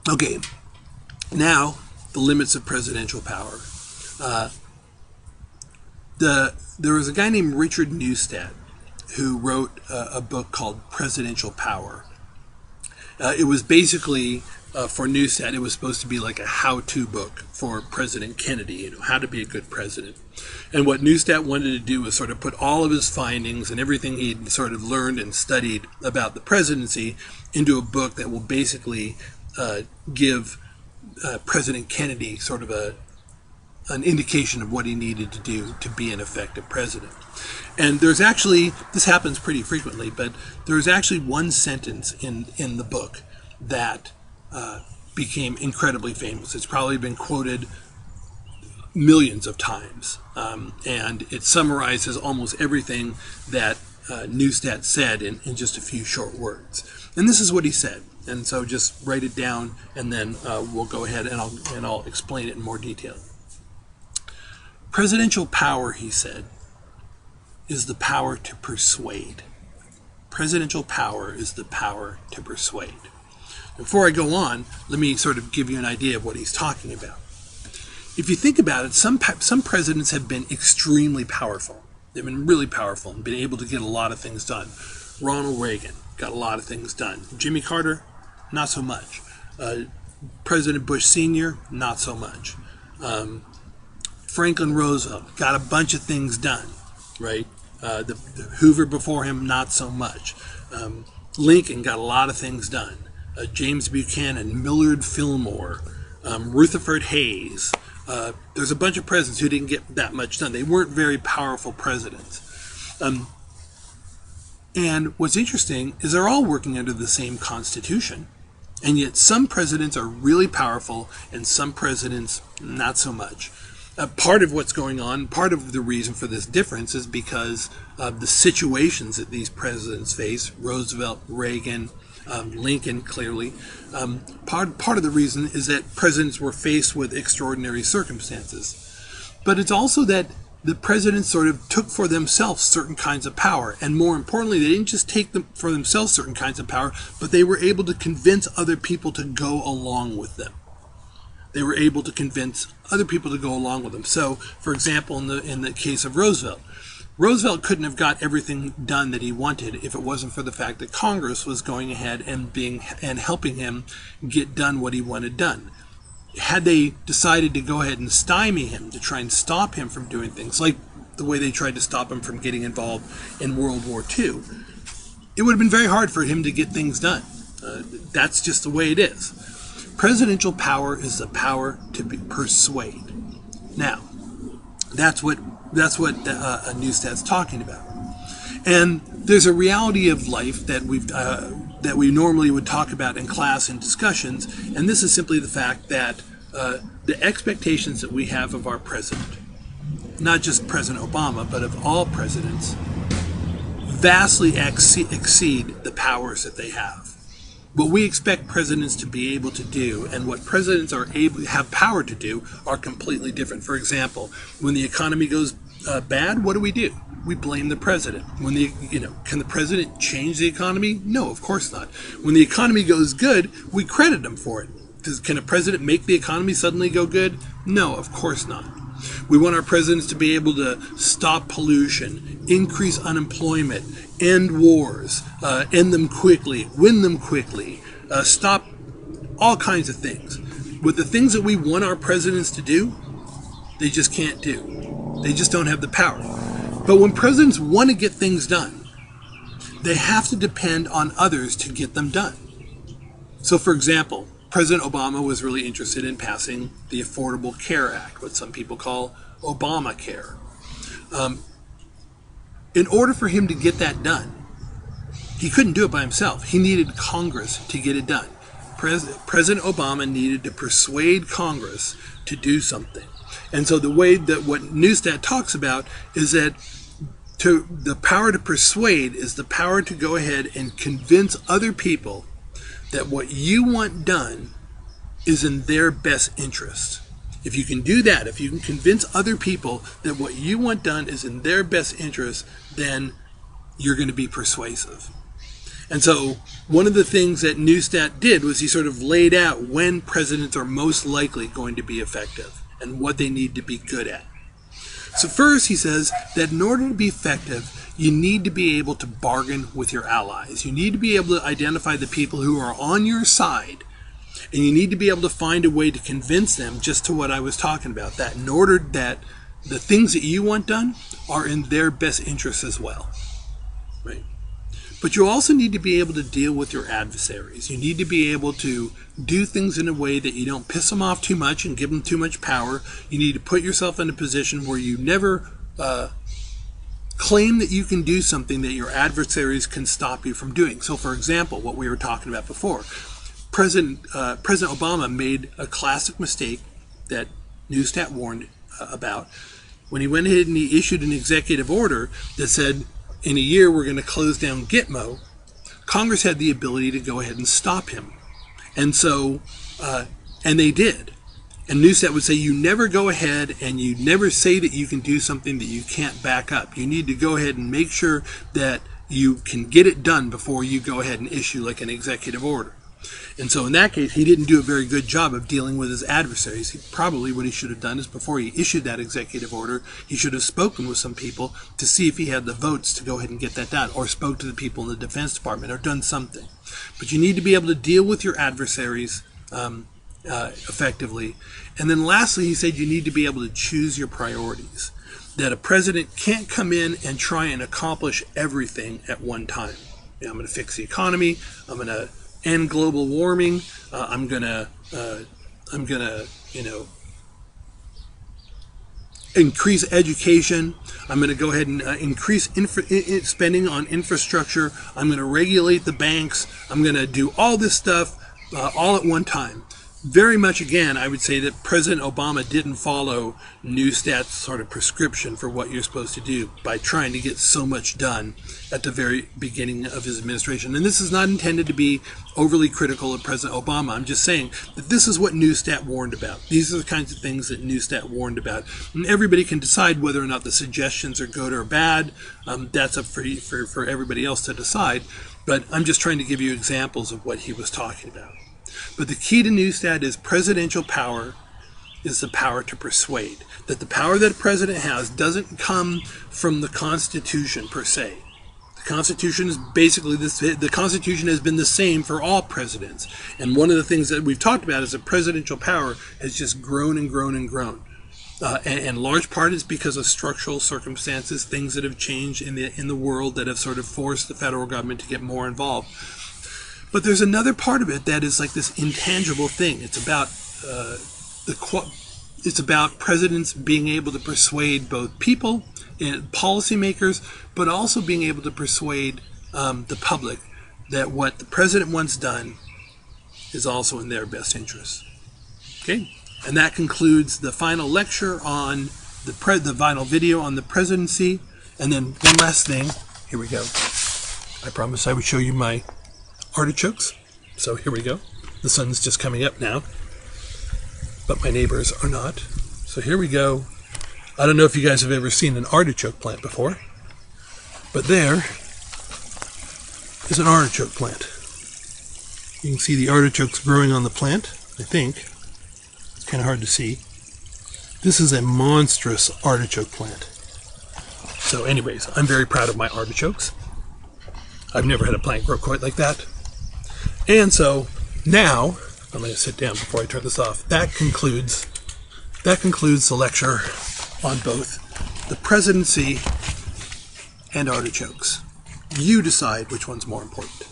Okay, now the limits of presidential power. Uh, there was a guy named Richard Neustadt who wrote a book called Presidential Power. It was basically, for Neustadt, it was supposed to be like a how-to book for President Kennedy, how to be a good president. And what Neustadt wanted to do was sort of put all of his findings and everything he'd sort of learned and studied about the presidency into a book that will basically give President Kennedy sort of an indication of what he needed to do to be an effective president. And there's actually, this happens pretty frequently, but there's actually one sentence in the book that became incredibly famous. It's probably been quoted millions of times. And it summarizes almost everything that Neustadt said in just a few short words. And this is what he said. And so just write it down, and then we'll go ahead and I'll explain it in more detail. Presidential power, he said, is the power to persuade. Presidential power is the power to persuade. Before I go on, let me sort of give you an idea of what he's talking about. If you think about it, some presidents have been extremely powerful. They've been really powerful and been able to get a lot of things done. Ronald Reagan got a lot of things done. Jimmy Carter, not so much. President Bush Sr., not so much. Franklin Roosevelt got a bunch of things done, right? The Hoover before him, not so much. Lincoln got a lot of things done. James Buchanan, Millard Fillmore, Rutherford Hayes. There's a bunch of presidents who didn't get that much done. They weren't very powerful presidents. And what's interesting is they're all working under the same Constitution. And yet some presidents are really powerful and some presidents not so much. Part of what's going on, part of the reason for this difference is because of the situations that these presidents face. Roosevelt, Reagan, Lincoln, clearly. Part of the reason is that presidents were faced with extraordinary circumstances. But it's also that the presidents sort of took for themselves certain kinds of power. And more importantly, they didn't just take them for themselves certain kinds of power, but they were able to convince other people to go along with them. They were able to convince other people to go along with them. So, for example, in the case of Roosevelt, Roosevelt couldn't have got everything done that he wanted if it wasn't for the fact that Congress was going ahead and helping him get done what he wanted done. Had they decided to go ahead and stymie him, to try and stop him from doing things, like the way they tried to stop him from getting involved in World War II, it would have been very hard for him to get things done. That's just the way it is. Presidential power is the power to persuade. Now, that's what Neustadt's talking about. And there's a reality of life that we normally would talk about in class and discussions, and this is simply the fact that the expectations that we have of our president, not just President Obama, but of all presidents, vastly exceed the powers that they have. What we expect presidents to be able to do and what presidents have power to do are completely different. For example, when the economy goes bad, what do? We blame the president. Can the president change the economy? No, of course not. When the economy goes good, we credit him for it. Can a president make the economy suddenly go good? No, of course not. We want our presidents to be able to stop pollution, increase unemployment, end wars, end them quickly, win them quickly, stop all kinds of things. But the things that we want our presidents to do, they just can't do. They just don't have the power. But when presidents want to get things done, they have to depend on others to get them done. So, for example, President Obama was really interested in passing the Affordable Care Act, what some people call Obamacare. In order for him to get that done, he couldn't do it by himself. He needed Congress to get it done. President Obama needed to persuade Congress to do something. And so the way that what Neustadt talks about is that the power to persuade is the power to go ahead and convince other people that what you want done is in their best interest. If you can do that, if you can convince other people that what you want done is in their best interest, then you're going to be persuasive. And so one of the things that Neustadt did was he sort of laid out when presidents are most likely going to be effective and what they need to be good at. So first, he says that in order to be effective, you need to be able to bargain with your allies. You need to be able to identify the people who are on your side, and you need to be able to find a way to convince them just to what I was talking about, that in order that the things that you want done are in their best interest as well. Right? But you also need to be able to deal with your adversaries. You need to be able to do things in a way that you don't piss them off too much and give them too much power. You need to put yourself in a position where you never claim that you can do something that your adversaries can stop you from doing. So, for example, what we were talking about before, President Obama made a classic mistake that Neustadt warned about when he went ahead and he issued an executive order that said, in a year we're going to close down Gitmo. Congress had the ability to go ahead and stop him. And so, and they did. And Neustadt would say, you never go ahead and you never say that you can do something that you can't back up. You need to go ahead and make sure that you can get it done before you go ahead and issue like an executive order. And so in that case, he didn't do a very good job of dealing with his adversaries. Probably what he should have done is before he issued that executive order, he should have spoken with some people to see if he had the votes to go ahead and get that done, or spoke to the people in the Defense Department, or done something. But you need to be able to deal with your adversaries effectively. And then lastly, he said you need to be able to choose your priorities. That a president can't come in and try and accomplish everything at one time. You know, I'm going to fix the economy. I'm going to end global warming. I'm gonna, increase education. I'm gonna go ahead and increase spending on infrastructure. I'm gonna regulate the banks. I'm gonna do all this stuff all at one time. Very much, again, I would say that President Obama didn't follow Neustadt's sort of prescription for what you're supposed to do by trying to get so much done at the very beginning of his administration. And this is not intended to be overly critical of President Obama. I'm just saying that this is what Neustadt warned about. These are the kinds of things that Neustadt warned about. And everybody can decide whether or not the suggestions are good or bad. That's up for everybody else to decide. But I'm just trying to give you examples of what he was talking about. But the key to Neustadt is presidential power is the power to persuade. That the power that a president has doesn't come from the Constitution per se. The Constitution is basically the Constitution has been the same for all presidents. And one of the things that we've talked about is that presidential power has just grown and grown and grown. And large part is because of structural circumstances, things that have changed in the world that have sort of forced the federal government to get more involved. But there's another part of it that is like this intangible thing. It's about it's about presidents being able to persuade both people and policymakers, but also being able to persuade the public that what the president wants done is also in their best interest. Okay, and that concludes the final lecture on the final video on the presidency. And then one last thing. Here we go. I promised I would show you my artichokes. So here we go. The sun's just coming up now, but my neighbors are not. So here we go. I don't know if you guys have ever seen an artichoke plant before, but there is an artichoke plant. You can see the artichokes growing on the plant, I think. It's kind of hard to see. This is a monstrous artichoke plant. So anyways, I'm very proud of my artichokes. I've never had a plant grow quite like that. And so now, I'm going to sit down before I turn this off. That concludes the lecture on both the presidency and artichokes. You decide which one's more important.